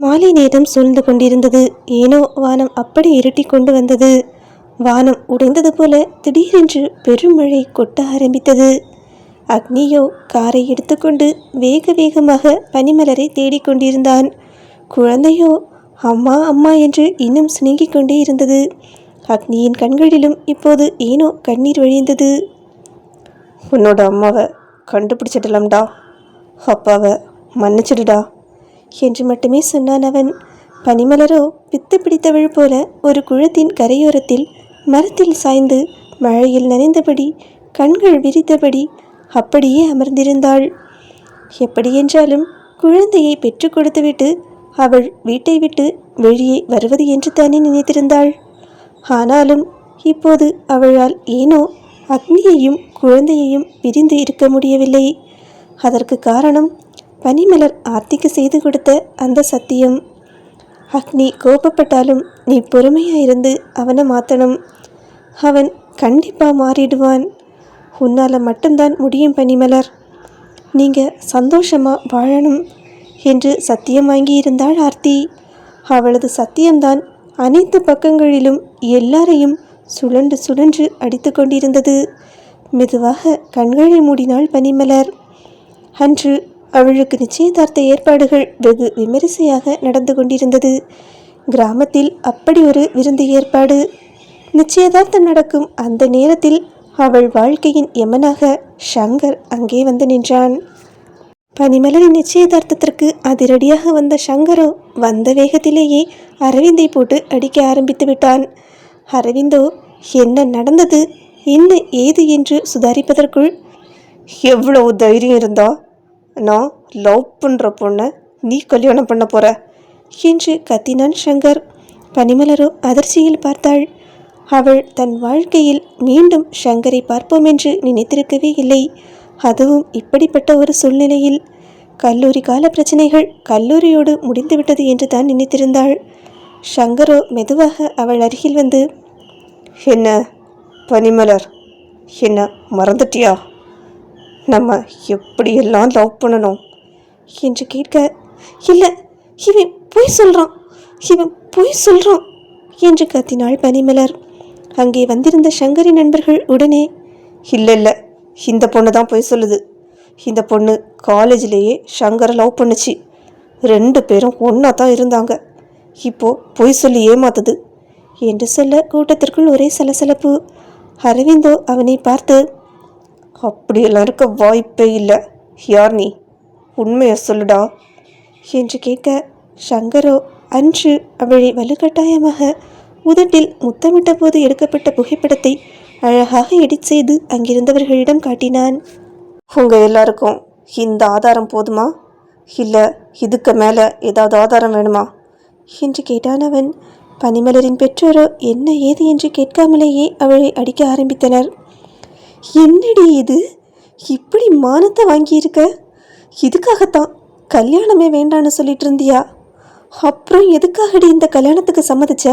மாலை நேரம் சூழ்ந்து கொண்டிருந்தது. ஏனோ வானம் அப்படி இருட்டி கொண்டு வந்தது. வானம் உடைந்தது போல திடீரென்று பெருமழை கொட்ட ஆரம்பித்தது. அக்னியோ காரை எடுத்துக்கொண்டு வேக வேகமாக பனிமலரை தேடிக்கொண்டிருந்தான். குழந்தையோ அம்மா அம்மா என்று இன்னும் சிணுங்கிக் கொண்டே இருந்தது. அக்னியின் கண்களிலும் இப்போது ஏனோ கண்ணீர் வழிந்தது. உன்னோட அம்மாவை கண்டுபிடிச்சிடலாம்டா, அப்பாவை மன்னிச்சிடுடா என்று மட்டுமே சொன்னான் அவன். பனிமலரோ பித்து பிடித்தவள் போல ஒரு குளத்தின் கரையோரத்தில் மரத்தில் சாய்ந்து மழையில் நனைந்தபடி கண்கள் விரித்தபடி அப்படியே அமர்ந்திருந்தாள். எப்படியென்றாலும் குழந்தையை பெற்று கொடுத்துவிட்டு அவள் வீட்டை விட்டு வெளியே வருவது என்று தானே நினைத்திருந்தாள். ஆனாலும் இப்போது அவளால் ஏனோ அக்னியையும் குழந்தையையும் பிரிந்து இருக்க முடியவில்லை. அதற்கு காரணம் பனிமலர் ஆர்த்திக்கு செய்து கொடுத்த அந்த சத்தியம். அக்னி கோபப்பட்டாலும் நீ பொறுமையாயிருந்து அவனை மாற்றணும். அவன் கண்டிப்பாக மாறிடுவான். உன்னால் மட்டும்தான் முடியும் பனிமலர். நீங்கள் சந்தோஷமாக வாழணும் என்று சத்தியம் வாங்கியிருந்தாள் ஆர்த்தி. அவளது சத்தியம்தான் அனைத்து பக்கங்களிலும் எல்லாரையும் சுழன்று சுழன்று அடித்து கொண்டிருந்தது. மெதுவாக கண்களை மூடினாள் பனிமலர். அன்று அவளுக்கு நிச்சயதார்த்த ஏற்பாடுகள் வெகு விமரிசையாக நடந்து கொண்டிருந்தது. கிராமத்தில் அப்படி ஒரு விருந்து ஏற்பாடு. நிச்சயதார்த்தம் நடக்கும் அந்த நேரத்தில் அவள் வாழ்க்கையின் யமனாக ஷங்கர் அங்கே வந்து நின்றான். பனிமலரின் நிச்சயதார்த்தத்திற்கு அதிரடியாக வந்த ஷங்கரோ வந்த வேகத்திலேயே அரவிந்தை போட்டு அடிக்க ஆரம்பித்து விட்டான். அரவிந்தோ என்ன நடந்தது என்ன ஏது என்று சுதாரிப்பதற்குள், எவ்வளவு தைரியம் இருந்தா நான் லவ் பண்ணுற பொண்ணை நீ கல்யாணம் பண்ண போற என்று கத்தினான் ஷங்கர். பனிமலரோ அதிர்ச்சியில் பார்த்தாள். அவள் தன் வாழ்க்கையில் மீண்டும் ஷங்கரை பார்ப்போம் என்று நினைத்திருக்கவே இல்லை. அதுவும் இப்படிப்பட்ட ஒரு சூழ்நிலையில். கல்லூரி கால பிரச்சனைகள் கல்லூரியோடு முடிந்துவிட்டது என்று தான் நினைத்திருந்தாள். ஷங்கரோ மெதுவாக அவள் அருகில் வந்து, என்ன பனிமலர், என்ன மறந்துட்டியா? நம்ம எப்படியெல்லாம் லவ் பண்ணணும் என்று கேட்க, இல்லை இவன் பொய் சொல்கிறான், இவன் பொய் சொல்கிறான் என்று கத்தினாள் பனிமலர். அங்கே வந்திருந்த ஷங்கரின் நண்பர்கள் உடனே, இல்லை இல்லை, இந்த பொண்ணு தான் பொய் சொல்லுது. இந்த பொண்ணு காலேஜிலேயே ஷங்கரை லவ் பண்ணுச்சு. 2 பேரும் ஒன்றா தான் இருந்தாங்க. இப்போது பொய் சொல்லி ஏமாத்துது என்று சொல்ல கூட்டத்திற்குள் ஒரே சலசலப்பு. அரவிந்தோ அவனை பார்த்து, அப்படியெல்லாம் இருக்க வாய்ப்பே இல்லை. யார் நீ? உண்மையை சொல்லுடா என்று கேட்க, ஷங்கரோ அன்று அவளை வலுக்கட்டாயமாக உதட்டில் முத்தமிட்ட போது எடுக்கப்பட்ட புகைப்படத்தை அழகாக எடிட் செய்து அங்கிருந்தவர்களிடம் காட்டினான். உங்கள் எல்லாருக்கும் இந்த ஆதாரம் போதுமா, இல்லை இதுக்கு மேலே ஏதாவது ஆதாரம் வேணுமா என்று கேட்டான் அவன். பனிமலரின் பெற்றோரோ என்ன ஏது என்று கேட்காமலேயே அவளை அடிக்க ஆரம்பித்தனர். என்னடி இது, இப்படி மானத்தை வாங்கியிருக்க? இதுக்காகத்தான் கல்யாணமே வேண்டான்னு சொல்லிட்டு இருந்தியா? அப்புறம் எதுக்காகடி இந்த கல்யாணத்துக்கு சம்மதிச்ச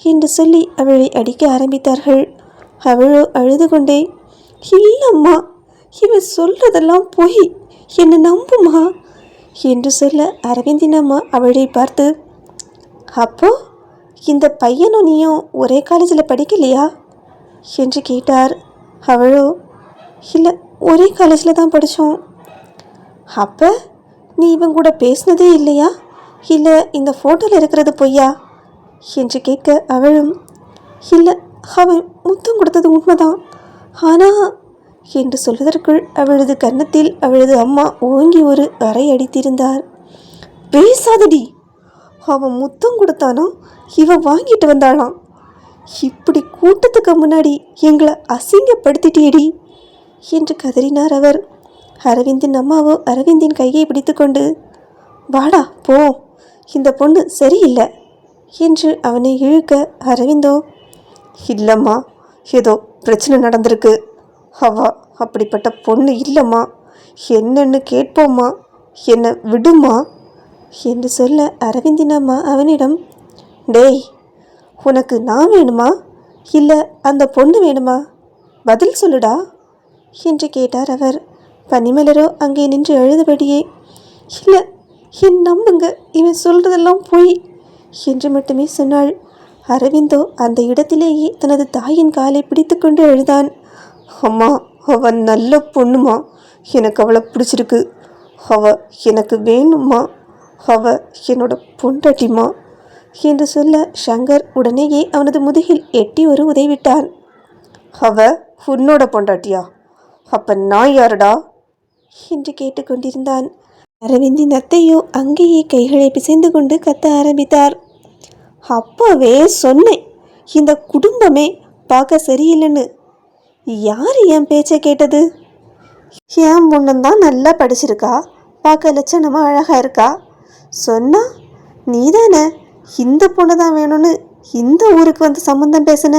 என்று சொல்லி அவளை அடிக்க ஆரம்பித்தார்கள். அவளோ அழுது கொண்டே, இல்லம்மா, இவன் சொல்றதெல்லாம் பொய், என்னை நம்புமா என்று சொல்ல அரவிந்தின் அம்மா அவளை பார்த்து, அப்போ இந்த பையனும் நீயும் ஒரே காலேஜில் படிக்கலையா என்று கேட்டார். அவளோ, இல்லை ஒரே காலேஜில் தான் படித்தோம். அப்போ நீ இவன் கூட பேசினதே இல்லையா, இல்லை இந்த ஃபோட்டோவில் இருக்கிறது பொய்யா என்று கேட்க, அவளும் இல்லை அவன் முத்தம் கொடுத்தது உண்மைதான், ஆனால் என்று சொல்வதற்குள் அவளது கன்னத்தில் அவளது அம்மா ஓங்கி ஒரு அறை அடித்திருந்தார். பேசாதடி, அவன் முத்தம் கொடுத்தானோ இவன் வாங்கிட்டு வந்தாளாம். இப்படி கூட்டத்துக்கு முன்னாடி எங்களை அசிங்கப்படுத்திட்டியடி என்று கதறினார் அவர். அரவிந்தின் அம்மாவோ அரவிந்தின் கையை பிடித்து கொண்டு, வாடா போ, இந்த பொண்ணு சரியில்லை என்று அவனை இழுக்க, அரவிந்தோ, இல்லைம்மா, ஏதோ பிரச்சனை நடந்திருக்கு, அவ அப்படிப்பட்ட பொண்ணு இல்லைம்மா, என்னன்னு கேட்போம்மா, என்னை விடுமா என்று சொல்ல அரவிந்தின் அம்மா அவனிடம், டேய், உனக்கு நான் வேணுமா இல்லை அந்த பொண்ணு வேணுமா, பதில் சொல்லுடா என்று கேட்டார் அவர். பனிமலரோ அங்கே நின்று அழுதபடியே, இல்லை என் நம்புங்க, இவன் சொல்றதெல்லாம் பொய் என்று மட்டுமே சொன்னாள். அரவிந்தோ அந்த இடத்திலேயே தனது தாயின் காலை பிடித்து கொண்டு அழுதான். அம்மா, அவன் நல்ல பொண்ணுமா, எனக்கு அவளை பிடிச்சிருக்கு, அவ எனக்கு வேணும்மா, அவ என்னோட பொண்டாட்டிமா என்று சொல்ல சங்கர் உடனேயே அவனது முதுகில் எட்டி ஒரு உதைவிட்டான். அவ உன்னோட பொண்டாட்டியா? அப்ப நான் யாருடா என்று கேட்டுக்கொண்டிருந்தான். அரவிந்தின் அத்தையோ அங்கேயே கைகளை பிசைந்து கொண்டு கத்த ஆரம்பித்தார். அப்பவே சொன்னேன், இந்த குடும்பமே பார்க்க சரியில்லைன்னு. யார் என் பேச்சை கேட்டது? என் பொண்ணுந்தான் நல்லா படிச்சிருக்கா, பார்க்க லட்சணமாக அழகாக இருக்கா. சொன்னா நீதானே இந்த பொண்ணு தான் வேணும்னு இந்த ஊருக்கு வந்து சம்மந்தம் பேசுன.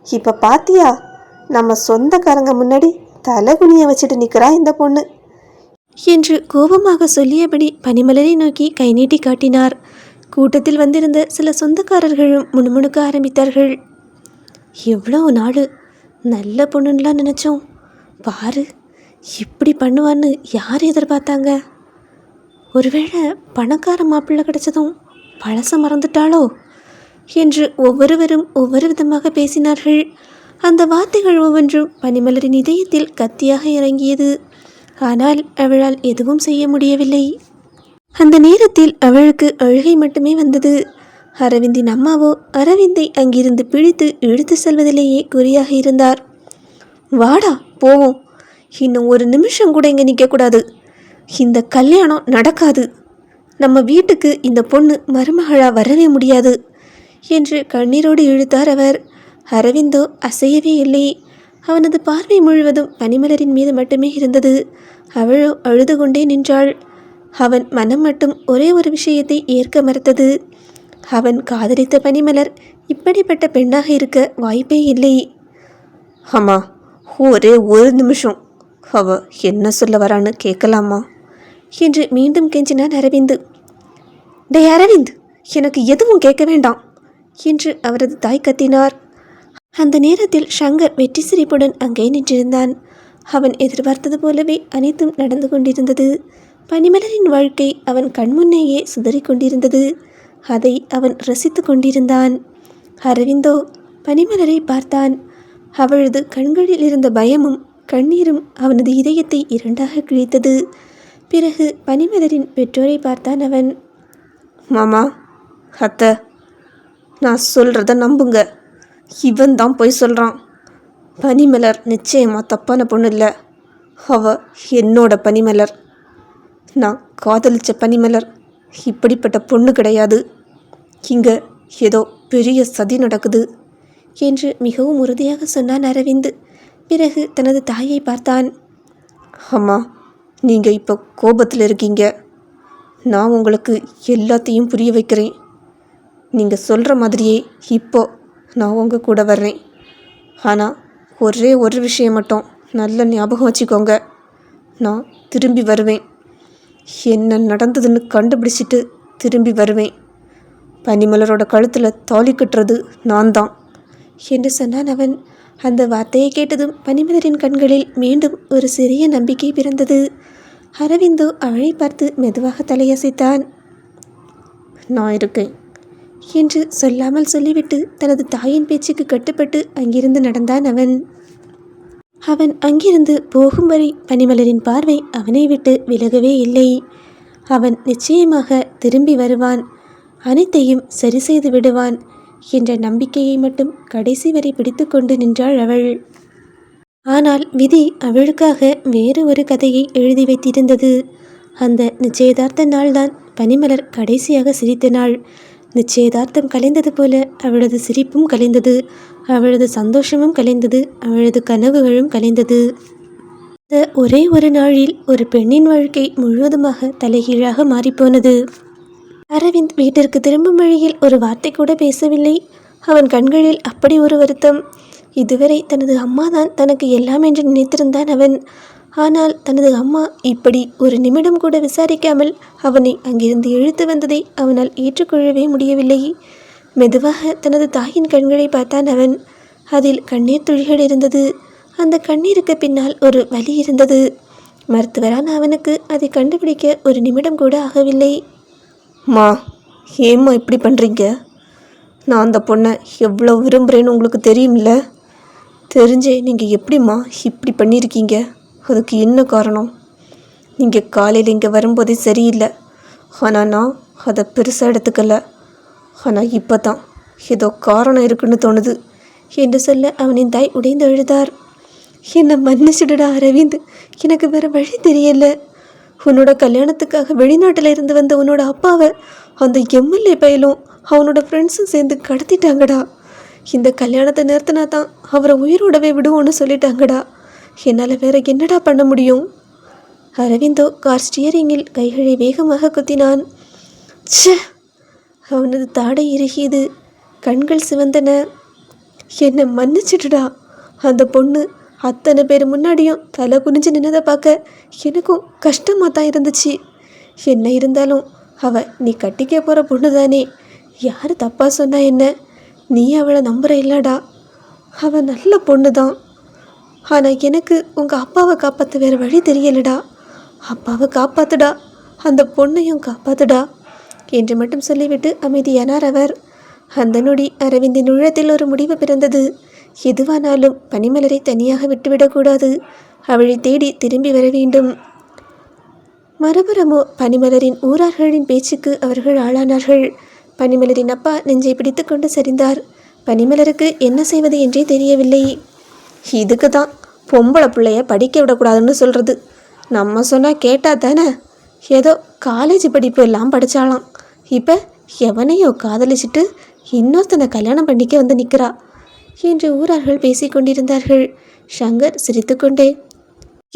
இப்போ பாத்தியா, நம்ம சொந்தக்காரங்க முன்னாடி தலைகுனியை வச்சுட்டு நிற்கிறா இந்த பொண்ணு என்று கோபமாக சொல்லியபடி பனிமலரை நோக்கி கை நீட்டி காட்டினார். கூட்டத்தில் வந்திருந்த சில சொந்தக்காரர்களும் முணுமுணுக்க ஆரம்பித்தார்கள். எவ்வளோ நாள் நல்ல பொண்ணுன்னெலாம் நினச்சோம், பாரு இப்படி பண்ணுவான்னு யார் எதிர்பார்த்தாங்க? ஒருவேளை பணக்கார மாப்பிள்ளை கிடைச்சதும் பழச மறந்துட்டாளோ என்று ஒவ்வொருவரும் ஒவ்வொரு விதமாக பேசினார்கள். அந்த வார்த்தைகள் ஒவ்வொன்றும் பனிமலரின் இதயத்தில் கத்தியாக இறங்கியது. ஆனால் அவளால் எதுவும் செய்ய முடியவில்லை. அந்த நேரத்தில் அவளுக்கு அழுகை மட்டுமே வந்தது. அரவிந்தின் அம்மாவோ அரவிந்தை அங்கிருந்து பிடித்து இழுத்து செல்வதிலேயே குறியாக இருந்தார். வாடா போவோம், இன்னும் ஒரு நிமிஷம் கூட இங்கே நிற்கக்கூடாது, இந்த கல்யாணம் நடக்காது, நம்ம வீட்டுக்கு இந்த பொண்ணு மருமகளா வரவே முடியாது என்று கண்ணீரோடு இழுத்தார் அவர். அரவிந்தோ அசையவே இல்லை. அவனது பார்வை முழுவதும் பனிமலரின் மீது மட்டுமே இருந்தது. அவளோ அழுது கொண்டே நின்றாள். அவன் மனம் மட்டும் ஒரே ஒரு விஷயத்தை ஏற்க மறுத்தது. அவன் காதலித்த பனிமலர் இப்படிப்பட்ட பெண்ணாக இருக்க வாய்ப்பே இல்லை. அம்மா, ஒரே ஒரு நிமிஷம், அவ என்ன சொல்ல வரான்னு கேட்கலாமா என்று மீண்டும் கெஞ்சினான் அரவிந்த். டே அரவிந்த், எனக்கு எதுவும் கேட்க வேண்டாம் என்று அவரது தாய் கத்தினார். அந்த நேரத்தில் சங்கர் வெற்றி சிரிப்புடன் அங்கே நின்றிருந்தான். அவன் எதிர்பார்த்தது போலவே அனைத்தும் நடந்து கொண்டிருந்தது. பனிமலரின் வாழ்க்கை அவன் கண்முன்னேயே சிதறிக்கொண்டிருந்தது. அதை அவன் ரசித்து கொண்டிருந்தான். அரவிந்தோ பனிமலரை பார்த்தான். அவளது கண்களில் இருந்த பயமும் கண்ணீரும் அவனது இதயத்தை இரண்டாக கிழித்தது. பிறகு பனிமலரின் பெற்றோரை பார்த்தான் அவன். மாமா, அத்தை, நான் சொல்கிறத நம்புங்க, இவன் தான் போய் சொல்கிறான். பனிமலர் நிச்சயமாக தப்பான பொண்ணு இல்லை, அவ என்னோட பனிமலர், நான் காதலிச்ச பனிமலர் இப்படிப்பட்ட பொண்ணு கிடையாது. இங்கே ஏதோ பெரிய சதி நடக்குது என்று மிகவும் உறுதியாக சொன்னான் அரவிந்த். பிறகு தனது தாயை பார்த்தான். அம்மா, நீங்கள் இப்போ கோபத்தில் இருக்கீங்க, நான் உங்களுக்கு எல்லாத்தையும் புரிய வைக்கிறேன். நீங்கள் சொல்கிற மாதிரியே இப்போ நான் உங்கள் கூட வர்றேன். ஆனால் ஒரே ஒரு விஷயம் மட்டும் நல்ல ஞாபகம் வச்சுக்கோங்க, நான் திரும்பி வருவேன். என்ன நடந்ததுன்னு கண்டுபிடிச்சிட்டு திரும்பி வருவேன். பனிமலரோட கழுத்தில் தாலி கட்டுறது நான் தான் என்று சொன்னான் அவன். அந்த வார்த்தையை கேட்டதும் பனிமலரின் கண்களில் மீண்டும் ஒரு சிறிய நம்பிக்கை பிறந்தது. அரவிந்தோ அவளை பார்த்து மெதுவாக தலையசைத்தான். நான் இருக்கேன் என்று சொல்லாமல் சொல்லிவிட்டு தனது தாயின் பேச்சுக்கு கட்டுப்பட்டு அங்கிருந்து நடந்தான் அவன். அவன் அங்கிருந்து போகும் வரை பனிமலரின் பார்வை அவனை விட்டு விலகவே இல்லை. அவன் நிச்சயமாக திரும்பி வருவான், அனைத்தையும் சரி செய்து விடுவான் என்ற நம்பிக்கையை மட்டும் கடைசி வரை பிடித்து கொண்டு நின்றாள் அவள். ஆனால் விதி அவளுக்காக வேறு ஒரு கதையை எழுதி வைத்திருந்தது. அந்த நிச்சயதார்த்த நாள்தான் பனிமலர் கடைசியாக சிரித்த நாள். நிச்சயதார்த்தம் கலைந்தது போல அவளது சிரிப்பும் கலைந்தது, அவளது சந்தோஷமும் கலைந்தது, அவளது கனவுகளும் கலைந்தது. இந்த ஒரே ஒரு நாளில் ஒரு பெண்ணின் வாழ்க்கை முழுவதுமாக தலைகீழாக மாறிப்போனது. அரவிந்த் வீட்டிற்கு திரும்பும் வழியில் ஒரு வார்த்தை கூட பேசவில்லை. அவன் கண்களில் அப்படி ஒரு வருத்தம். இதுவரை தனது அம்மாதான் தனக்கு எல்லாம் என்று நினைத்திருந்தான் அவன். ஆனால் தனது அம்மா இப்படி ஒரு நிமிடம் கூட விசாரிக்காமல் அவனை அங்கிருந்து இழுத்து வந்ததை அவனால் ஏற்றுக்கொள்ளவே முடியவில்லை. மெதுவாக தனது தாயின் கண்களை பார்த்தான் அவன். அதில் கண்ணீர் துளிகள் இருந்தது. அந்த கண்ணீருக்கு பின்னால் ஒரு வலி இருந்தது. மருத்துவரான அவனுக்கு அதை கண்டுபிடிக்க ஒரு நிமிடம் கூட ஆகவில்லை. மா, ஏம்மா இப்படி பண்ணுறீங்க? நான் அந்த பொண்ணை எவ்வளோ விரும்புகிறேன்னு உங்களுக்கு தெரியும்ல. தெரிஞ்சே நீங்கள் எப்படிம்மா இப்படி பண்ணியிருக்கீங்க? அதுக்கு என்ன காரணம்? நீங்கள் காலையில் இங்கே வரும்போதே சரியில்லை. ஆனால் நான் அதை பெருசாக எடுத்துக்கல. ஆனால் இப்போ தான் ஏதோ காரணம் இருக்குன்னு தோணுது என்று சொல்ல அவனின் தாய் உடைந்து அழுதார். என்னை மன்னிச்சுடுடா அரவிந்த், எனக்கு வேறு வழி தெரியல. உன்னோட கல்யாணத்துக்காக வெளிநாட்டில் இருந்து வந்த உன்னோட அப்பாவை அந்த எம்எல்ஏ பையலும் அவனோட ஃப்ரெண்ட்ஸும் சேர்ந்து கடத்திட்டாங்கடா. இந்த கல்யாணத்தை நிறுத்தினா தான் அவரை உயிரோடவே விடுவோன்னு சொல்லிட்டாங்கடா. என்னால் வேற என்னடா பண்ண முடியும்? அரவிந்தோ கார் ஸ்டியரிங்கில் கைகளை வேகமாக குத்தினான். ச்சே! அவனது தாடை இறுகியது, கண்கள் சிவந்தன. என்னை மன்னிச்சிடுடா. அந்த பொண்ணு அத்தனை பேர் முன்னாடியும் தலை குனிஞ்சு நின்னதை பார்க்க எனக்கும் கஷ்டமாக தான் இருந்துச்சு. என்ன இருந்தாலும் நீ கட்டிக்க போகிற பொண்ணு தானே. யார் தப்பாக சொன்னா என்ன? நீ அவளை நம்புற இல்லடா. நல்ல பொண்ணு தான். ஆனால் எனக்கு உங்கள் அப்பாவை காப்பாற்ற வேறு வழி தெரியலடா. அப்பாவை காப்பாத்துடா, அந்த பொண்ணையும் காப்பாத்துடா என்று மட்டும் சொல்லிவிட்டு அமைதியானார் அவர். அந்த நொடி அரவிந்தின் உள்ளத்தில் ஒரு முடிவு பிறந்தது. எதுவானாலும் பனிமலரை தனியாக விட்டுவிடக்கூடாது. அவளை தேடி திரும்பி வர வேண்டும். மறுபுறமோ பனிமலரின் ஊரார்களின் பேச்சுக்கு அவர்கள் ஆளானார்கள். பனிமலரின் அப்பா நெஞ்சை பிடித்து கொண்டு சரிந்தார். பனிமலருக்கு என்ன செய்வது என்றே தெரியவில்லை. இதுக்கு தான் பொம்பளை பிள்ளைய படிக்க விடக்கூடாதுன்னு சொல்கிறது. நம்ம சொன்னால் கேட்டால் தானே. ஏதோ காலேஜ் படிப்பு எல்லாம் படித்தாலாம். இப்போ எவனையோ காதலிச்சிட்டு இன்னொருத்தனை கல்யாணம் பண்ணிக்க வந்து நிற்கிறா என்று ஊரார்கள் பேசிக்கொண்டிருந்தார்கள். சங்கர் சிரித்துக்கொண்டே,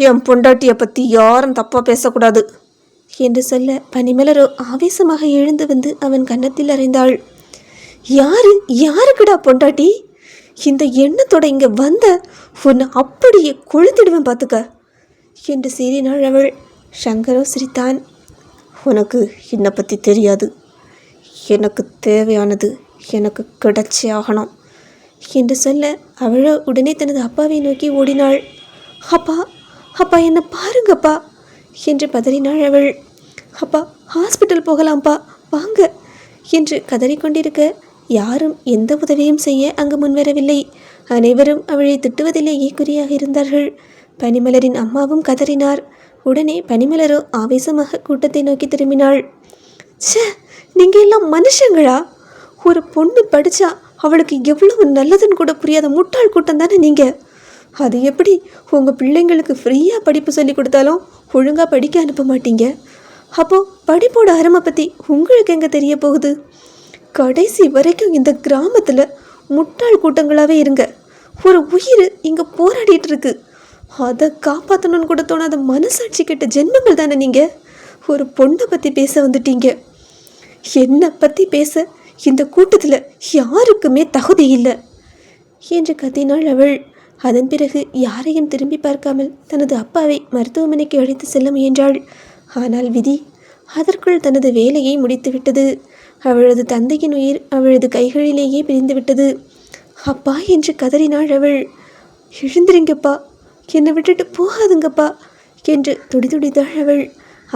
என் பொண்டாட்டியை பற்றி யாரும் தப்பாக பேசக்கூடாது என்று சொல்ல பனிமலரோ ஆவேசமாக எழுந்து வந்து அவன் கன்னத்தில் அறைந்தாள். யாருக்குடா பொண்டாட்டி? இந்த எண்ணத்தோட இங்கே வந்த உன்னை அப்படியே கொளுத்திடுவேன் பார்த்துக்க என்று சீறினாள் அவள். சங்கரோ சிரித்தான். உனக்கு என்னை பற்றி தெரியாது. எனக்கு தேவையானது எனக்கு கிடைச்சே ஆகணும் என்று சொல்ல அவளோ உடனே தனது அப்பாவை நோக்கி ஓடினாள். அப்பா என்னை பாருங்கப்பா என்று பதறினாள் அவள். அப்பா, ஹாஸ்பிட்டல் போகலாம்ப்பா, வாங்க என்று கதறிக்கொண்டிருக்க யாரும் எந்த உதவியும் செய்ய அங்கு முன்வரவில்லை. அனைவரும் அவளை திட்டுவதிலேயே குறியாக இருந்தார்கள். பனிமலரின் அம்மாவும் கதறினார். உடனே பனிமலரோ ஆவேசமாக கூட்டத்தை நோக்கி திரும்பினாள். ச்சே, நீங்கள் எல்லாம் மனுஷங்களா? ஒரு பொண்ணு படித்தா அவளுக்கு எவ்வளவு நல்லதுன்னு கூட புரியாத முட்டாள் கூட்டம் தானே நீங்கள். அது எப்படி உங்கள் பிள்ளைங்களுக்கு ஃப்ரீயாக படிப்பு சொல்லி கொடுத்தாலும் ஒழுங்காக படிக்க அனுப்ப மாட்டீங்க? அப்போது படிப்போட அருமை பற்றி உங்களுக்கு எங்கே தெரிய போகுது? கடைசி வரைக்கும் இந்த கிராமத்தில் முட்டாள் கூட்டங்களாகவே இருங்க. ஒரு உயிர் இங்கே போராடிட்டு இருக்கு. அதை காப்பாற்றணும்னு கூட தோணாத மனசாட்சி கெட்ட ஜென்மங்கள் தானே நீங்கள். ஒரு பொண்ணை பற்றி பேச வந்துட்டீங்க. என்னை பற்றி பேச இந்த கூட்டத்தில் யாருக்குமே தகுதி இல்லை என்று கத்தினாள் அவள். அதன் பிறகு யாரையும் திரும்பி பார்க்காமல் தனது அப்பாவை மருத்துவமனைக்கு அழைத்து செல்ல முயன்றாள். ஆனால் விதி அதற்குள் தனது வேலையை முடித்துவிட்டது. அவளது தந்தையின் உயிர் அவளது கைகளிலேயே பிரிந்துவிட்டது. அப்பா என்று கதறினாள் அவள். எழுந்திருங்கப்பா, என்னை விட்டுட்டு போகாதுங்கப்பா என்று துடிதுடித்தாள் அவள்.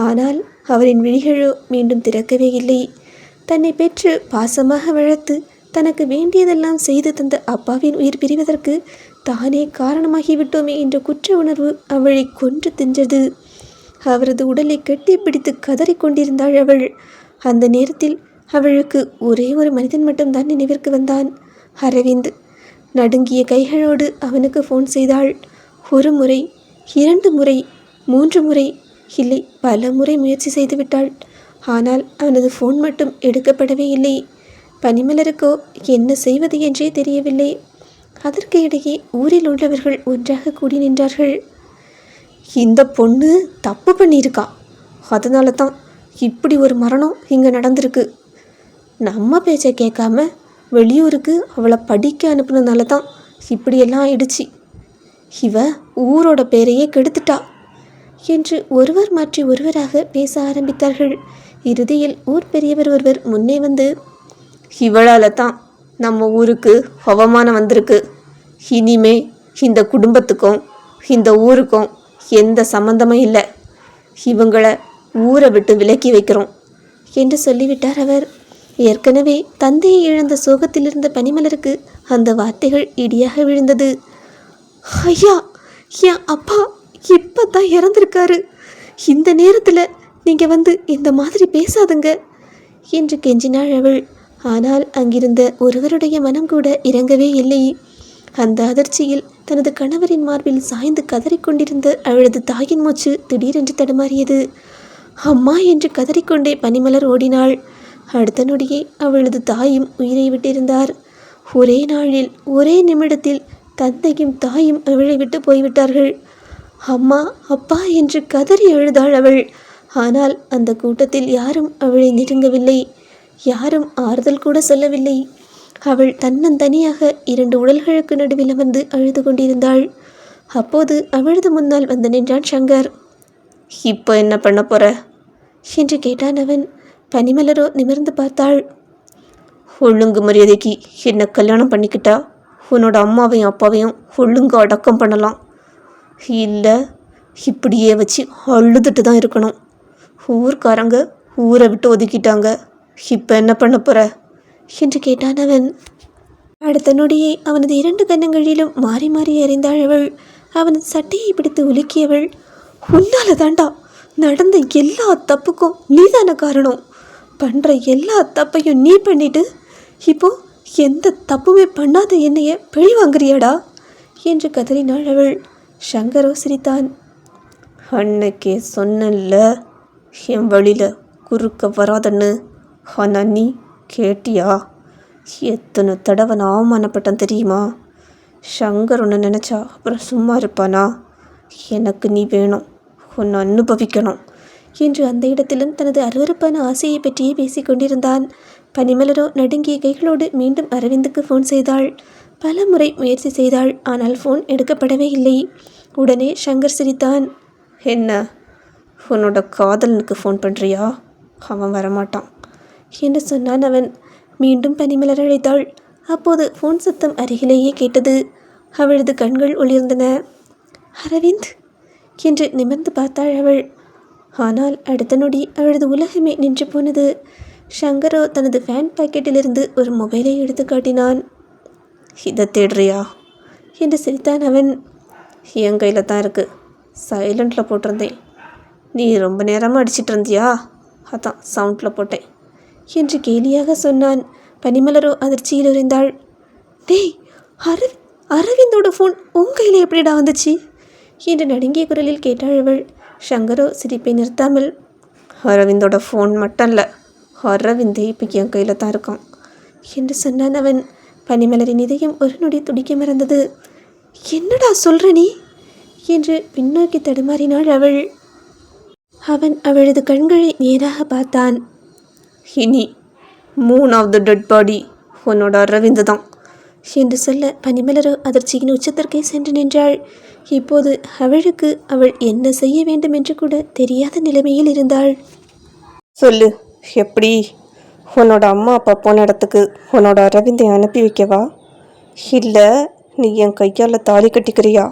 ஆனால் அவரின் விழிகளோ மீண்டும் திறக்கவே இல்லை. தன்னை பெற்று பாசமாக வளர்த்து தனக்கு வேண்டியதெல்லாம் செய்து தந்த அப்பாவின் உயிர் பிரிவதற்கு தானே காரணமாகிவிட்டோமே என்ற குற்ற உணர்வு அவளை கொன்று தின்றது. அவரது உடலை கட்டிப்பிடித்து கதறிக்கொண்டிருந்தாள் அவள். அந்த நேரத்தில் அவளுக்கு ஒரே ஒரு மனிதன் மட்டும்தான் நினைவிற்கு வந்தான், அரவிந்த். நடுங்கிய கைகளோடு அவனுக்கு ஃபோன் செய்தாள். 1 முறை, 2 முறை, 3 முறை, இல்லை பல முறை முயற்சி செய்துவிட்டாள். ஆனால் அவனது ஃபோன் மட்டும் எடுக்கப்படவே இல்லை. பனிமலருக்கோ என்ன செய்வது என்றே தெரியவில்லை. அதற்கு இடையே ஊரில் உள்ளவர்கள் ஒன்றாக கூடி நின்றார்கள். இந்த பொண்ணு தப்பு பண்ணியிருக்கா, அதனால தான் இப்படி ஒரு மரணம் இங்கே நடந்திருக்கு. நம்ம பேச்சை கேட்காம வெளியூருக்கு அவளை படிக்க அனுப்புனதுனால தான் இப்படியெல்லாம் ஆயிடுச்சு. இவ ஊரோட பேரையே கெடுத்துட்டா என்று ஒருவர் மாற்றி ஒருவராக பேச ஆரம்பித்தார்கள். இறுதியில் ஊர் பெரியவர் ஒருவர் முன்னே வந்து, இவளால் தான் நம்ம ஊருக்கு அவமானம் வந்திருக்கு. இனிமே இந்த குடும்பத்துக்கும் இந்த ஊருக்கும் எந்த சம்மந்தமும் இல்லை. இவங்கள ஊரை விட்டு விலக்கி வைக்கிறோம் என்று சொல்லிவிட்டார் அவர். ஏற்கனவே தந்தையை இழந்த சோகத்தில் இருந்த பனிமலருக்கு அந்த வார்த்தைகள் இடியாக விழுந்தது. ஐயா, என் அப்பா இப்போ தான் இறந்திருக்காரு. இந்த நேரத்தில் நீங்கள் வந்து இந்த மாதிரி பேசாதுங்க என்று கெஞ்சினாள் அவள். ஆனால் அங்கிருந்த ஒருவருடைய மனம் கூட இறங்கவே இல்லை. அந்த அதிர்ச்சியில் தனது கணவரின் மார்பில் சாய்ந்து கதறிக்கொண்டிருந்த அவளது தாயின் மூச்சு திடீரென்று தடுமாறியது. அம்மா என்று கதறிக்கொண்டே பனிமலர் ஓடினாள். அடுத்த நொடியே அவளது தாயும் உயிரை விட்டிருந்தார். ஒரே நாளில் ஒரே நிமிடத்தில் தந்தையும் தாயும் அவளை விட்டு போய்விட்டார்கள். அம்மா, அப்பா என்று கதறி எழுதாள் அவள். ஆனால் அந்த கூட்டத்தில் யாரும் அவளை நெருங்கவில்லை. யாரும் ஆறுதல் கூட சொல்லவில்லை. அவள் தன்னந்தனியாக 2 உடல்களுக்கு நடுவில் அமர்ந்து அழுது கொண்டிருந்தாள். அப்போது அவளது முன்னால் வந்து நின்றான் சங்கர். இப்போ என்ன பண்ண போற என்று கேட்டான் அவன். பனிமலரோ நிமிர்ந்து பார்த்தாள். ஒழுங்கு மரியாதைக்கு என்னை கல்யாணம் பண்ணிக்கிட்டா உன்னோட அம்மாவையும் அப்பாவையும் ஒழுங்கு அடக்கம் பண்ணலாம். இல்லை இப்படியே வச்சு அழுதுட்டு தான் இருக்கணும். ஊர்க்காரங்க ஊரை விட்டு ஒதுக்கிட்டாங்க. இப்போ என்ன பண்ண போற என்று கேட்டான் அவன். அடுத்த நொடியே அவனது 2 கன்னங்களிலும் மாறி மாறி எறிந்தாள் அவள். அவனது சட்டையை பிடித்து உலுக்கியவள். உன்னால தாண்டா நடந்த எல்லா தப்புக்கும் நீதான காரணம். பண்ணுற எல்லா தப்பையும் நீ பண்ணிட்டு இப்போ எந்த தப்புமே பண்ணாத என்னைய பழி வாங்குறியாடா என்று கதறினாள் அவள். சங்கரோ சிரித்தான். அன்னைக்கே சொன்னல என் வழியில் குறுக்க வராதன்னு. ஆனால் நீ கேட்டியா? எத்தனை தடவை நான் அவமானப்பட்டேன் தெரியுமா? சங்கர் உன்னை நினச்சா அப்புறம் சும்மா இருப்பானா? எனக்கு நீ வேணும், உன்னை அனுபவிக்கணும் என்று அந்த இடத்திலும் தனது அருவருப்பான ஆசையை பற்றியே பேசிக்கொண்டிருந்தான். பனிமலரோ நடுங்கிய கைகளோடு மீண்டும் அரவிந்துக்கு ஃபோன் செய்தாள். பல முறை முயற்சி செய்தாள். ஆனால் ஃபோன் எடுக்கப்படவே இல்லை. உடனே சங்கர் சிரித்தான். என்ன, உன்னோட காதலனுக்கு ஃபோன் பண்ணுறியா? அவன் வரமாட்டான் என்று சொன்னான் அவன். மீண்டும் பனிமலர் அழைத்தாள். அப்போது ஃபோன் சத்தம் அருகிலேயே கேட்டது. அவளது கண்கள் ஒளிர்ந்தன. அரவிந்த் என்று நிமிர்ந்து பார்த்தாள் அவள். ஆனால் அடுத்த நொடி அவளது உலகமே நின்று போனது. சங்கரோ தனது ஃபேன் பாக்கெட்டிலிருந்து ஒரு மொபைலை எடுத்து காட்டினான். இதை தேடுறியா என்று சிரித்தான் அவன். என் கையில் தான் இருக்குது, சைலண்டில் போட்டிருந்தேன். நீ ரொம்ப நேரமாக அடிச்சிட்டு இருந்தியா, அதான் சவுண்டில் போட்டேன் என்று கேலியாக சொன்னான். பனிமலரோ அதிர்ச்சியில் இருந்தாள். டேய், அரவிந்தோட ஃபோன் உன் கையில் எப்படிடா வந்துச்சு என்று நடுங்கிய குரலில் கேட்டாள் அவள். சங்கரோ சிரிப்பை நிறுத்தாமல், அரவிந்தோட ஃபோன் மட்டும் இல்லை, அரவிந்தே இப்போ என் கையில் தான் இருக்கான் என்று சொன்னான் அவன். பனிமலரின் இதயம் ஒரு நொடி துடிக்க மறந்தது. என்னடா சொல்ற நீ என்று பின்னோக்கி தடுமாறினாள் அவள். அவன் அவளது கண்களை நேராக பார்த்தான். இனி 3வது டெட் பாடி உன்னோட அரவிந்து தான் என்று சொல்ல பனிமலரோ அதிர்ச்சியின் உச்சத்திற்கே சென்று நின்றாள். இப்போது அவளுக்கு அவள் என்ன செய்ய வேண்டும் என்று கூட தெரியாத நிலைமையில் இருந்தாள். சொல்லு, எப்படி? உன்னோட அம்மா அப்பா போன இடத்துக்கு உன்னோட அரவிந்தை அனுப்பி வைக்கவா? இல்லை நீ என் கையால் தாலி கட்டிக்கிறியா?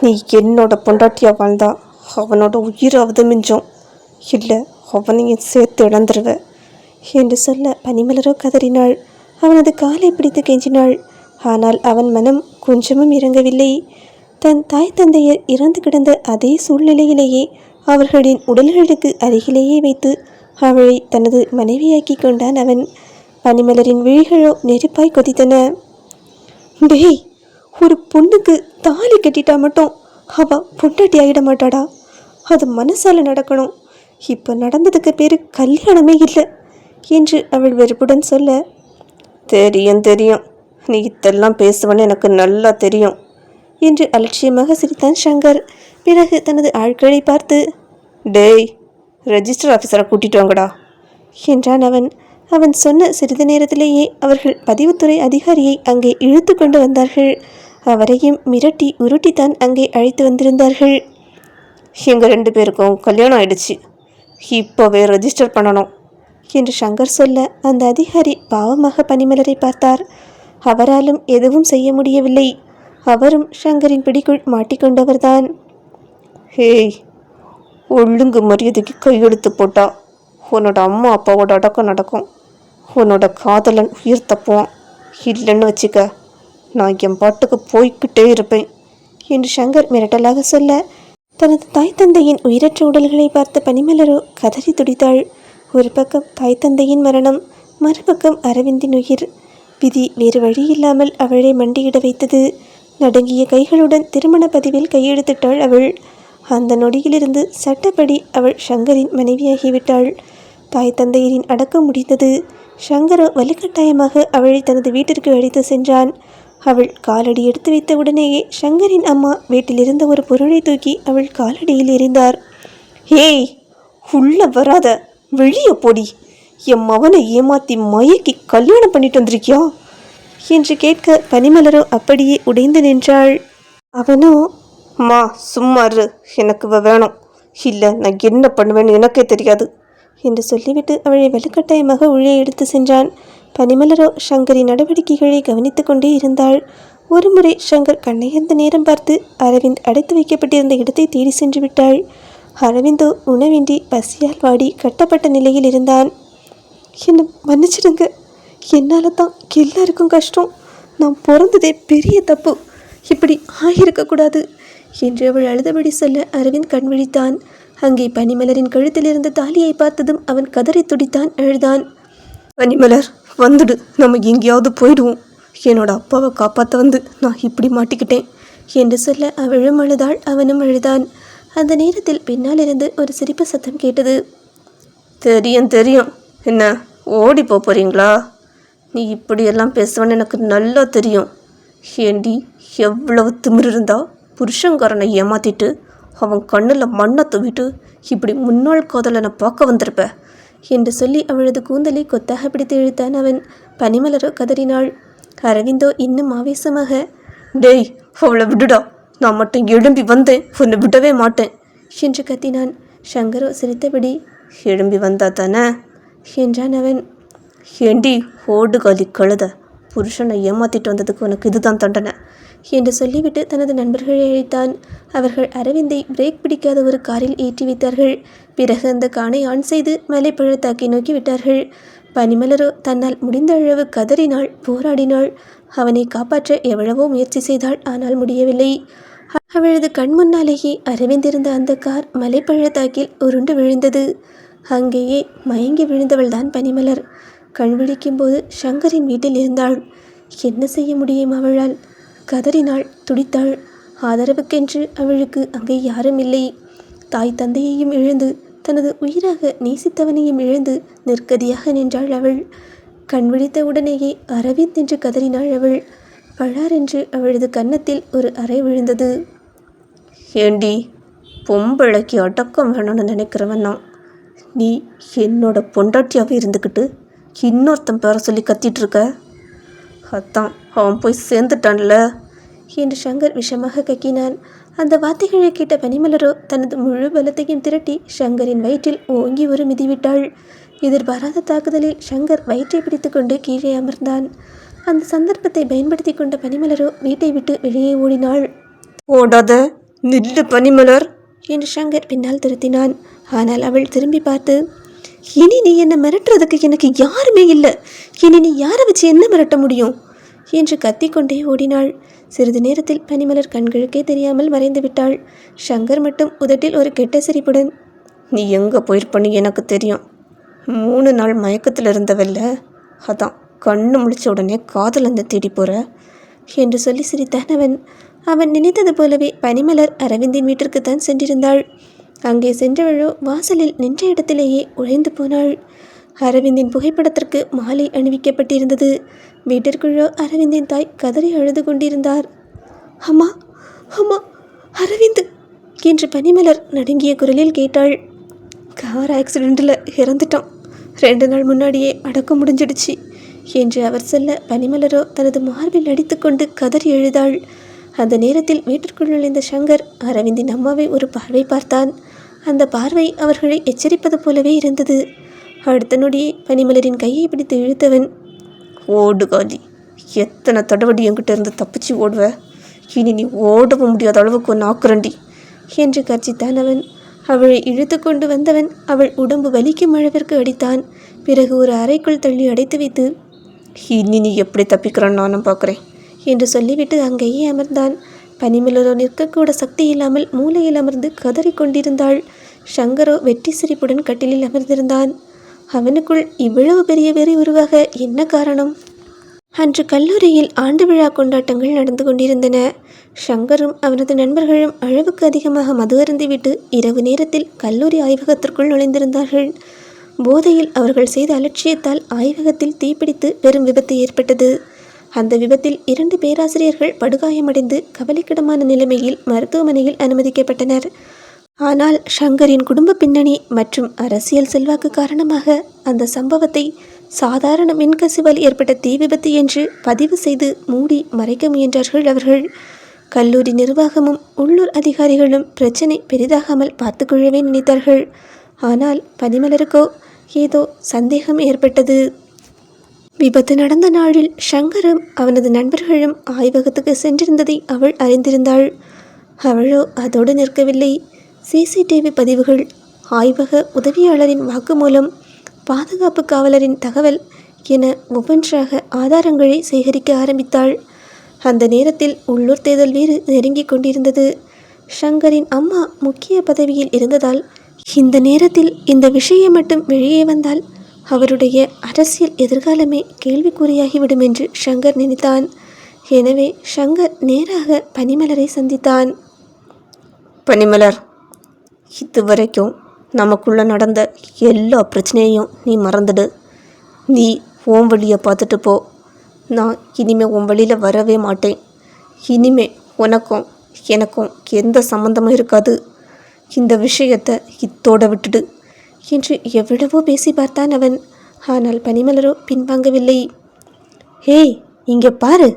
நீ என்னோட பொண்டாட்டியாக வாழ்ந்தா அவனோட உயிராவது மிஞ்சம், இல்லை அவனையும் சேர்த்து இழந்துருவ என்று சொல்ல பனிமலரோ கதறினாள். அவனது காலை பிடித்து கெஞ்சினாள். ஆனால் அவன் மனம் கொஞ்சமும் இறங்கவில்லை. தன் தாய் தந்தையர் இறந்து கிடந்த அதே சூழ்நிலையிலேயே அவர்களின் உடல்களுக்கு அருகிலேயே வைத்து அவளை தனது மனைவியாக்கி கொண்டான் அவன். பனிமலரின் விழிகளோ நெருப்பாய் கொதித்தன. டேய், ஒரு பொண்ணுக்கு தாலி கட்டிட்டா மட்டும் அவ பொண்டாட்டி ஆகிட மாட்டாடா. அது மனசால நடக்கணும். இப்போ நடந்ததுக்கு பேர் கல்யாணமே இல்லை என்று அவள் வெறுப்புடன் சொல்ல, தெரியும் தெரியும், நீ இதெல்லாம் பேசுவன்னு எனக்கு நல்லா தெரியும் என்று அலட்சியமாக சிரித்தான் சங்கர். பிறகு தனது ஆட்களை பார்த்து, டேய், ரெஜிஸ்டர் ஆஃபீஸரை கூட்டிட்டு வாங்கடா என்றான் அவன். அவன் சொன்ன சிறிது நேரத்திலேயே அவர்கள் பதிவுத்துறை அதிகாரியை அங்கே இழுத்து கொண்டு வந்தார்கள். அவரையும் மிரட்டி உருட்டித்தான் அங்கே அழைத்து வந்திருந்தார்கள். எங்கள் 2 பேருக்கும் கல்யாணம் ஆயிடுச்சு, இப்போவே ரெஜிஸ்டர் பண்ணணும் என்று சங்கர் சொல்ல அந்த அதிகாரி பாவமாக பனிமலரை பார்த்தார். அவராலும் எதுவும் செய்ய முடியவில்லை. அவரும் சங்கரின் பிடிக்குள் மாட்டிக்கொண்டவர்தான். ஹேய், ஒழுங்கு மரியாதைக்கு கையெழுத்து போட்டா உன்னோட அம்மா அப்பாவோட அடக்கம் நடக்கும். உன்னோட காதலன் உயிர் தப்புவான். இல்லைன்னு வச்சுக்க, நான் என் பாட்டுக்கு போய்கிட்டே இருப்பேன் என்று சங்கர் மிரட்டலாக சொல்ல, தனது தாய் தந்தையின் உயிரற்ற உடல்களை பார்த்த பனிமலரோ கதறி துடித்தாள். ஒரு பக்கம் தாய் தந்தையின் மரணம், மறுபக்கம் அரவிந்தின் உயிர். விதி வேறு வழியில்லாமல் அவளை மண்டியிட வைத்தது. நடுங்கிய கைகளுடன் திருமண பதிவில் கையெழுத்திட்டாள் அவள். அந்த நொடியிலிருந்து சட்டப்படி அவள் சங்கரின் மனைவியாகிவிட்டாள். தாய் தந்தையரின் அடக்கம் முடிந்தது. சங்கரோ வலுக்கட்டாயமாக அவளை தனது வீட்டிற்கு அழைத்து சென்றான். அவள் காலடி எடுத்து வைத்த உடனேயே சங்கரின் அம்மா வீட்டிலிருந்த ஒரு பொருளை தூக்கி அவள் காலடியில் எறிந்தார். ஏய், உள்ள வராத, வெளியே போடி. என் மவனை ஏமாத்தி மயக்கி கல்யாணம் பண்ணிட்டு வந்திருக்கியா என்று கேட்க பனிமலரோ அப்படியே உடைந்து நின்றாள். அவனோ, அம்மா சும்மா இரு, எனக்கு வேணும், இல்லை நான் என்ன பண்ணுவேன்னு எனக்கே தெரியாது என்று சொல்லிவிட்டு அவளை வலுக்கட்டாயமாக உள்ளே எடுத்து சென்றான். பனிமலரோ சங்கரின் நடவடிக்கைகளை கவனித்து கொண்டே இருந்தாள். ஒருமுறை சங்கர் கண்ணையர்ந்த நேரம் பார்த்து அரவிந்த் அடைத்து வைக்கப்பட்டிருந்த இடத்தை தேடி சென்று விட்டாள். அரவிந்தோ உணவின்றி பசியால் வாடி கட்டப்பட்ட நிலையில் இருந்தான். என்னை மன்னிச்சிடுங்க, என்னால் தான் எல்லாருக்கும் கஷ்டம். நான் பிறந்ததே பெரிய தப்பு, இப்படி ஆகியிருக்கக்கூடாது என்று அவள் அழுதபடி சொல்ல அரவிந்த் கண் விழித்தான். அங்கே பனிமலரின் கழுத்தில் இருந்த தாலியை பார்த்ததும் அவன் கதறி துடித்தான், அழுதான். பனிமலர், வந்துடு, நம்ம எங்கேயாவது போயிடுவோம். என்னோட அப்பாவை காப்பாற்ற வந்து நான் இப்படி மாட்டிக்கிட்டேன் என்று சொல்ல அவளும் அழுதாள், அவனும் அழுதான். அந்த நேரத்தில் பின்னால் இருந்து ஒரு சிரிப்பு சத்தம் கேட்டது. தெரியும் தெரியும், என்ன ஓடி போகிறீங்களா? நீ இப்படியெல்லாம் பேசுவேன்னு எனக்கு நல்லா தெரியும். ஏண்டி, எவ்வளவு திமிரு இருந்தா புருஷங்காரனை ஏமாத்திட்டு அவன் கண்ணில் மண்ணை தூவிட்டு இப்படி முன்னாள் காதலனை பார்க்க வந்திருப்ப என்று சொல்லி அவளது கூந்தலை கொத்தாக பிடித்து இழுத்தான் அவன். பனிமலரோ கதறினாள். அரவிந்தோ இன்னும் ஆவேசமாக, டேய் அவளை விடுடா, நான் மட்டும் எழும்பி வந்தேன், உன்னை விடவே மாட்டேன் என்று கத்தினான். சங்கரோ சிரித்தபடி, எழும்பி வந்தா தானே என்றான் அவன். ஏண்டி ஓடுகாலி கழுத, புருஷனை ஏமாத்திட்டு வந்ததுக்கு உனக்கு இதுதான் தண்டனை என்று சொல்லிவிட்டு தனது நண்பர்களை அழைத்தான். அவர்கள் அரவிந்தை பிரேக் பிடிக்காத ஒரு காரில் ஏற்றி வைத்தார்கள். பிறகு அந்த கானை ஆன் செய்து மலைப்பள்ளத்தாக்கை நோக்கி விட்டார்கள். பனிமலரோ தன்னால் முடிந்த அளவு கதறினாள், போராடினாள். அவனை காப்பாற்ற எவ்வளவோ முயற்சி செய்தாள், ஆனால் முடியவில்லை. அவளது கண் முன்னாலேயே அரவிந்திருந்த அந்த கார் மலைப்பள்ளத்தாக்கில் உருண்டு விழுந்தது. அங்கேயே மயங்கி விழுந்தவள்தான் பனிமலர். கண் விழிக்கும்போது சங்கரின் வீட்டில் இருந்தாள். என்ன செய்ய முடியும் அவளால்? கதறினாள், துடித்தாள். ஆதரவுக்கென்று அவளுக்கு அங்கே யாரும் இல்லை. தாய் தந்தையையும் இழந்து, தனது உயிராக நேசித்தவனையும் இழந்து நிற்கதியாக நின்றாள் அவள். கண் விழித்த உடனேயே அரவிந்த் என்று கதறினாள் அவள். பழாரென்று அவளது கன்னத்தில் ஒரு அறை விழுந்தது. ஏண்டி, பொம்பளைக்கு அடக்கம் வேணும்னு நினைக்கிறவன் நான். நீ என்னோட பொண்டாட்டியாகவே இருந்துக்கிட்டு இன்னொருத்தன் பேர சொல்லி கத்திட்டு இருக்க. அதான் அவன் போய் சேர்ந்துட்டான்ல என்று சங்கர் விஷமாக கக்கினான். அந்த வார்த்தைகளை கேட்ட பனிமலரோ தனது முழு பலத்தையும் திரட்டி சங்கரின் வயிற்றில் ஓங்கி ஒரு மிதிவிட்டாள். எதிர்பாராத தாக்குதலில் சங்கர் வயிற்றை பிடித்து கொண்டு கீழே அமர்ந்தான். அந்த சந்தர்ப்பத்தை பயன்படுத்தி கொண்ட பனிமலரோ வீட்டை விட்டு வெளியே ஓடினாள். ஓடாத, நில்லு பனிமலர் என்று சங்கர் பின்னால் துரத்தினான். ஆனால் அவள் திரும்பி பார்த்து, இனி நீ என்னை மிரட்டுறதுக்கு எனக்கு யாருமே இல்லை, இனி நீ யாரை வச்சு என்ன மிரட்ட முடியும் என்று கத்திக்கொண்டே ஓடினாள். சிறிது நேரத்தில் பனிமலர் கண்களுக்கே தெரியாமல் மறைந்து விட்டாள். சங்கர் மட்டும் உதட்டில் ஒரு கெட்ட சிரிப்புடன், நீ எங்கே போயிருப்பன்னு எனக்கு தெரியும். 3 நாள் மயக்கத்தில் இருந்தவல்ல, அதான் கண்ணு முழிச்ச உடனே காதலந்த தேடி போகிற என்று சொல்லி சிரித்தான் அவன். அவன் நினைத்தது போலவே பனிமலர் அரவிந்தின் வீட்டிற்குத்தான் சென்றிருந்தாள். அங்கே சென்றவளோ வாசலில் நின்ற இடத்திலேயே உழைந்து போனாள். அரவிந்தின் புகைப்படத்திற்கு மாலை அணிவிக்கப்பட்டிருந்தது. வீட்டிற்குள்ளோ அரவிந்தின் தாய் கதறி அழுது கொண்டிருந்தார். அம்மா, அம்மா, அரவிந்த் என்று பனிமலர் நடுங்கிய குரலில் கேட்டாள். கார் ஆக்சிடெண்ட்டில் இறந்துட்டான், 2 நாள் முன்னாடியே அடக்கம் முடிஞ்சிடுச்சு என்று அவர் சொல்ல பனிமலரோ தனது மார்பில் அடித்து கொண்டு கதறி எழுதாள். அந்த நேரத்தில் வீட்டிற்குள் நுழைந்த சங்கர் அரவிந்தின் அம்மாவை ஒரு பார்வை பார்த்தான். அந்த பார்வை அவர்களை எச்சரிப்பது போலவே இருந்தது. அடுத்த நொடியே பனிமலரின் கையை பிடித்து இழுத்தவன், ஓடுகாலி, எத்தனை தடவடி என்கிட்ட இருந்து தப்பிச்சு ஓடுவ, இனி நீ ஓடவும் முடியாத அளவுக்கு ஒன்று ஆக்குறண்டி என்று கர்ஜித்தான் அவன். அவளை இழுத்து கொண்டு வந்தவன் அவள் உடம்பு வலிக்கும் அளவிற்கு அடித்தான். பிறகு ஒரு அறைக்குள் தள்ளி அடைத்து வைத்து, இனி நீ எப்படி தப்பிக்கிறான்னு நானும் பார்க்குறேன் என்று சொல்லிவிட்டு அங்கேயே அமர்ந்தான். பனிமலரோ நிற்கக்கூட சக்தி இல்லாமல் மூலையில் அமர்ந்து கதறி கொண்டிருந்தாள். சங்கரோ வெற்றி சிரிப்புடன் கட்டிலில் அமர்ந்திருந்தான். அவனுக்குள் இவ்வளவு பெரிய வெறி உருவாக என்ன காரணம்? அன்று கல்லூரியில் ஆண்டு விழா கொண்டாட்டங்கள் நடந்து கொண்டிருந்தன. சங்கரும் அவனது நண்பர்களும் அளவுக்கு அதிகமாக மது அருந்திவிட்டு இரவு நேரத்தில் கல்லூரி ஆய்வகத்திற்குள் நுழைந்திருந்தார்கள். போதையில் அவர்கள் செய்த அலட்சியத்தால் ஆய்வகத்தில் தீப்பிடித்து பெரும் விபத்து ஏற்பட்டது. அந்த விபத்தில் 2 பேராசிரியர்கள் படுகாயமடைந்து கவலைக்கிடமான நிலைமையில் மருத்துவமனையில் அனுமதிக்கப்பட்டனர். ஆனால் ஷங்கரின் குடும்ப பின்னணி மற்றும் அரசியல் செல்வாக்கு காரணமாக அந்த சம்பவத்தை சாதாரண மின்கசிவால் ஏற்பட்ட தீ விபத்து என்று பதிவு செய்து மூடி மறைக்க முயன்றார்கள் அவர்கள். கல்லூரி நிர்வாகமும் உள்ளூர் அதிகாரிகளும் பிரச்சனை பெரிதாகாமல் பார்த்துக்கொள்ளவே நினைத்தார்கள். ஆனால் பனிமலருக்கோ ஏதோ சந்தேகம் ஏற்பட்டது. விபத்து நடந்த நாளில் ஷங்கரும் அவனது நண்பர்களும் ஆய்வகத்துக்கு சென்றிருந்ததை அவள் அறிந்திருந்தாள். அவளோ அதோடு நிற்கவில்லை. சிசிடிவி பதிவுகள், ஆய்வக உதவியாளரின் வாக்குமூலம், பாதுகாப்பு காவலரின் தகவல் என ஒவ்வொன்றாக ஆதாரங்களை சேகரிக்க ஆரம்பித்தாள். அந்த நேரத்தில் உள்ளூர் தேர்தல் வேறு நெருங்கிக் கொண்டிருந்தது. ஷங்கரின் அம்மா முக்கிய பதவியில் இருந்ததால் இந்த நேரத்தில் இந்த விஷயம் மட்டும் வெளியே வந்தால் அவருடைய அரசியல் எதிர்காலமே கேள்விக்குறியாகிவிடும் என்று ஷங்கர் நினைத்தான். எனவே ஷங்கர் நேராக பனிமலரை சந்தித்தான். பனிமலர், இதுவரைக்கும் நமக்குள்ள நடந்த எல்லா பிரச்சனையும் நீ மறந்துடு. நீ உன் வழியை பார்த்துட்டு போ. நான் இனிமேல் உன் வழியில் வரவே மாட்டேன். இனிமே உனக்கும் எனக்கும் எந்த சம்மந்தமும் இருக்காது. இந்த விஷயத்தை இத்தோட விட்டுடு என்று எவ்வளவோ பேசி பார்த்தான் அவன். ஆனால் பனிமலரோ பின்வாங்கவில்லை. ஏய், இங்கே பாரு,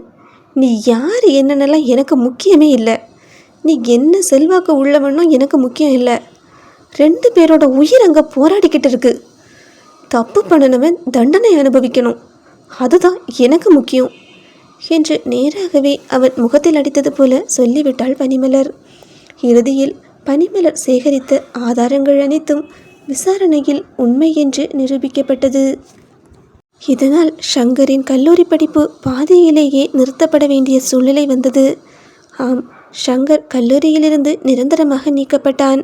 நீ யார் என்னென்னலாம் எனக்கு முக்கியமே இல்லை. நீ என்ன செல்வாக்கு உள்ளவனும் எனக்கு முக்கியம் இல்லை. 2 பேரோட உயிர் அங்கே போராடிக்கிட்டு இருக்கு. தப்பு பண்ணினவன் தண்டனை அனுபவிக்கணும், அதுதான் எனக்கு முக்கியம் என்று நேராகவே அவன் முகத்தில் அடித்தது போல சொல்லிவிட்டாள் பனிமலர். இறுதியில் பனிமலர் சேகரித்த ஆதாரங்கள் அனைத்தும் விசாரணையில் உண்மை என்று நிரூபிக்கப்பட்டது. இதனால் ஷங்கரின் கல்லூரி படிப்பு பாதியிலேயே நிறுத்தப்பட வேண்டிய சூழ்நிலை வந்தது. ஆம், ஷங்கர் கல்லூரியிலிருந்து நிரந்தரமாக நீக்கப்பட்டான்.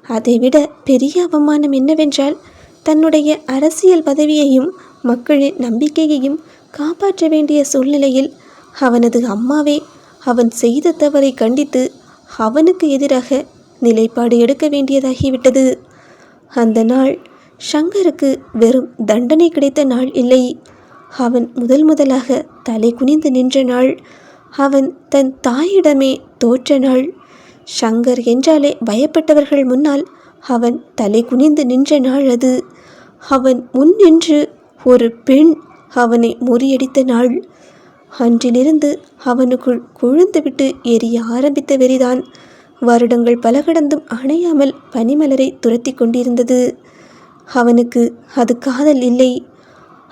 அதைவிட பெரிய அவமானம் என்னவென்றால், தன்னுடைய அரசியல் பதவியையும் மக்களின் நம்பிக்கையையும் காப்பாற்ற வேண்டிய சூழ்நிலையில் அவனது அம்மாவே அவன் செய்த தவறை கண்டித்து அவனுக்கு எதிராக நிலைப்பாடு எடுக்க வேண்டியதாகிவிட்டது. அந்த நாள் ஷங்கருக்கு வெறும் தண்டனை கிடைத்த நாள் இல்லை. அவன் முதலாக தலை குனிந்து நின்ற நாள். அவன் தன் தாயிடமே தோற்ற நாள். ஷங்கர் என்றாலே பயப்பட்டவர்கள் முன்னால் அவன் தலை குனிந்து நின்ற நாள் அது. அவன் முன் நின்று ஒரு பெண் அவனை முறியடித்த நாள். அன்றிலிருந்து அவனுக்குள் கொழுந்துவிட்டு எரிய ஆரம்பித்த வெறிதான் வருடங்கள் பல கடந்தும் அணையாமல் பனிமலரை துரத்தி கொண்டிருந்தது. அவனுக்கு அது காதல் இல்லை.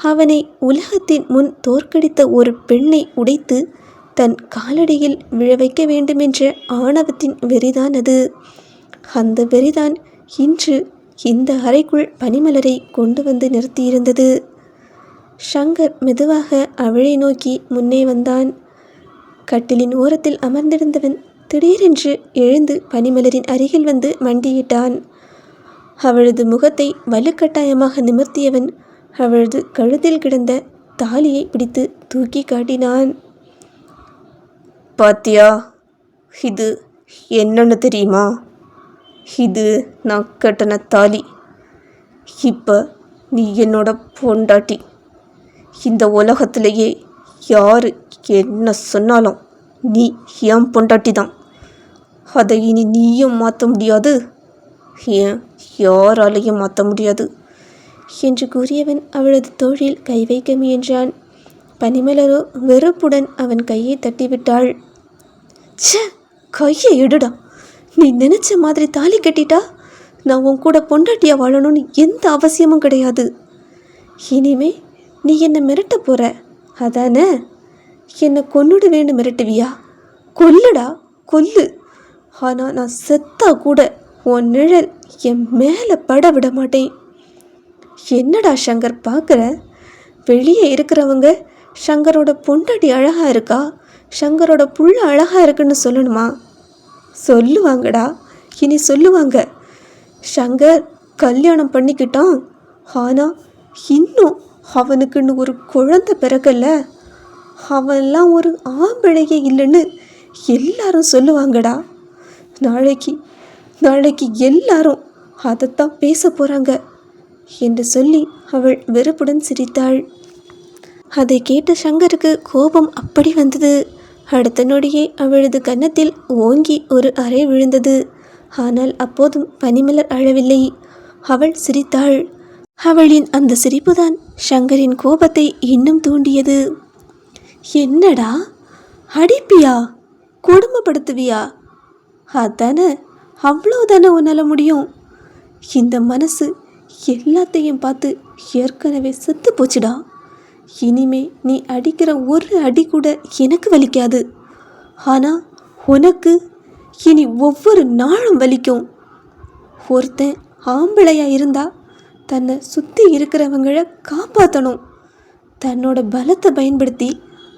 அவனை உலகத்தின் முன் தோற்கடித்த ஒரு பெண்ணை உடைத்து தன் காலடியில் விழ வைக்க வேண்டுமென்ற ஆணவத்தின் வெறிதான் அது. அந்த வெறிதான் இன்று இந்த அறைக்குள் பனிமலரை கொண்டு வந்து நிறுத்தியிருந்தது. ஷங்கர் மெதுவாக அவளை நோக்கி முன்னே வந்தான். கட்டிலின் ஓரத்தில் அமர்ந்திருந்தவன் திடீரென்று எழுந்து பனிமலரின் அருகில் வந்து மண்டியிட்டான். அவளது முகத்தை வலுக்கட்டாயமாக நிமிர்த்தியவன் அவளது கழுத்தில் கிடந்த தாலியை பிடித்து தூக்கி காட்டினான். பாத்தியா, இது என்னன்னு தெரியுமா? இது நான் கட்டின தாலி. இப்போ நீ என்னோட பொண்டாட்டி. இந்த உலகத்திலேயே யார் என்ன சொன்னாலும் நீ என் பொண்டாட்டி தான். அதை இனி நீயும் மாற்ற முடியாது, ஏன் யாராலையும் மாற்ற முடியாது என்று கூறியவன் அவளது தோளில் கை வைக்க முயன்றான். பனிமலரோ வெறுப்புடன் அவன் கையை தட்டிவிட்டாள். ச்சே, கையை எடுடா. நீ நினைச்ச மாதிரி தாலி கட்டிட்டா நான் உன் கூட பொண்டாட்டியா வாழணும்னு எந்த அவசியமும் கிடையாது. இனிமே நீ என்னை மிரட்ட போற, அதானே? என்னை கொன்னுடு வேண்டு மிரட்டுவியா? கொல்லுடா, கொல்லு. ஆனால் நான் செத்தா கூட உன் நிழல் என் மேலே பட விட மாட்டேன். என்னடா சங்கர் பார்க்குற? வெளியே இருக்கிறவங்க சங்கரோட பொண்டாட்டி அழகாக இருக்கா, சங்கரோட புள்ள அழகாக இருக்குன்னு சொல்லணுமா? சொல்லுவாங்கடா, இனி சொல்லுவாங்க. சங்கர் கல்யாணம் பண்ணிக்கிட்டான், ஆனால் இன்னும் அவனுக்குன்னு ஒரு குழந்தை பிறக்கல, அவன்லாம் ஒரு ஆம்பளையே இல்லைன்னு எல்லாரும் சொல்லுவாங்கடா. நாளைக்கு எல்லாரும் அதைத்தான் பேச போகிறாங்க என்று சொல்லி அவள் வெறுப்புடன் சிரித்தாள். அதை கேட்ட சங்கருக்கு கோபம் அப்படி வந்தது. அடுத்த நொடியே அவளது கன்னத்தில் ஓங்கி ஒரு அறை விழுந்தது. ஆனால் அப்போதும் பனிமலர் அழவில்லை, அவள் சிரித்தாள். அவளின் அந்த சிரிப்புதான் சங்கரின் கோபத்தை இன்னும் தூண்டியது. என்னடா, அடிப்பியா, கொடுமைப்படுத்துவியா? அதானே, அவ்வளோதானே உன்னால் முடியும். இந்த மனசு எல்லாத்தையும் பார்த்து ஏற்கனவே செத்து போச்சுடா. இனிமே நீ அடிக்கிற ஒரு அடி கூட எனக்கு வலிக்காது, ஆனால் உனக்கு இனி ஒவ்வொரு நாளும் வலிக்கும். ஒருத்தன் ஆம்பளையாக இருந்தால் தன்னை சுற்றி இருக்கிறவங்களை காப்பாற்றணும். தன்னோட பலத்தை பயன்படுத்தி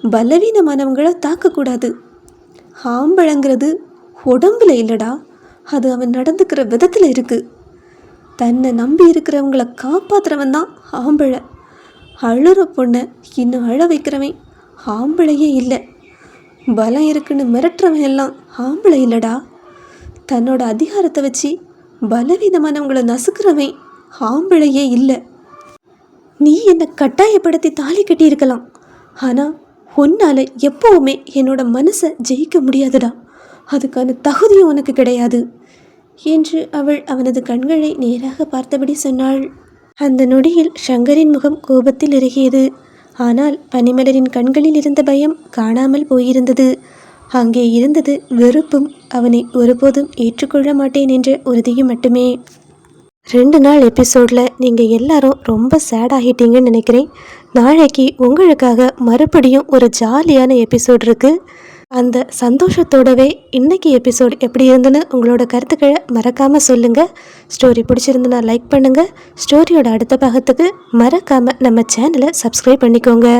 பலவீனமானவங்களை தாக்கக்கூடாது. ஆம்பளைங்கிறது உடம்புல இல்லைடா, அது அவன் நடந்துக்கிற விதத்தில் இருக்குது. தன்னை நம்பி இருக்கிறவங்கள காப்பாற்றுறவன் தான் ஆம்பளை. அழுற பொண்ணை இன்னும் அழ வைக்கிறவன் ஆம்பளையே இல்லை. பலம் இருக்குன்னு மிரட்டுறவன் எல்லாம் ஆம்பளை இல்லைடா. தன்னோட அதிகாரத்தை வச்சு பலவீனமானவங்களை நசுக்கிறவன் ஆம்பளையே இல்லை. நீ என்னை கட்டாயப்படுத்தி தாலி கட்டியிருக்கலாம், ஆனால் உன்னால் எப்போவுமே என்னோட மனசை ஜெயிக்க முடியாதுடா. அதுக்கான தகுதியும் உனக்கு கிடையாது என்று அவள் அவனது கண்களை நேராக பார்த்தபடி சொன்னாள். அந்த நொடியில் சங்கரின் முகம் கோபத்தில் இறுகியது. ஆனால் பனிமலரின் கண்களில் இருந்த பயம் காணாமல் போயிருந்தது. அங்கே இருந்தது வெறுப்பும் அவனை ஒருபோதும் ஏற்றுக்கொள்ள மாட்டேன் என்ற உறுதியும் மட்டுமே. 2 நாள் எபிசோடில் நீங்கள் எல்லாரும் ரொம்ப சேட் ஆகிட்டீங்கன்னு நினைக்கிறேன். நாளைக்கு உங்களுக்காக மறுபடியும் ஒரு ஜாலியான எபிசோட் இருக்குது. அந்த சந்தோஷத்தோடவே இன்றைக்கி எபிசோட் எப்படி இருந்துன்னு உங்களோட கருத்துக்களை மறக்காமல் சொல்லுங்கள். ஸ்டோரி பிடிச்சிருந்துன்னா லைக் பண்ணுங்கள். ஸ்டோரியோட அடுத்த பாகத்துக்கு மறக்காமல் நம்ம சேனலை சப்ஸ்கிரைப் பண்ணிக்கோங்க.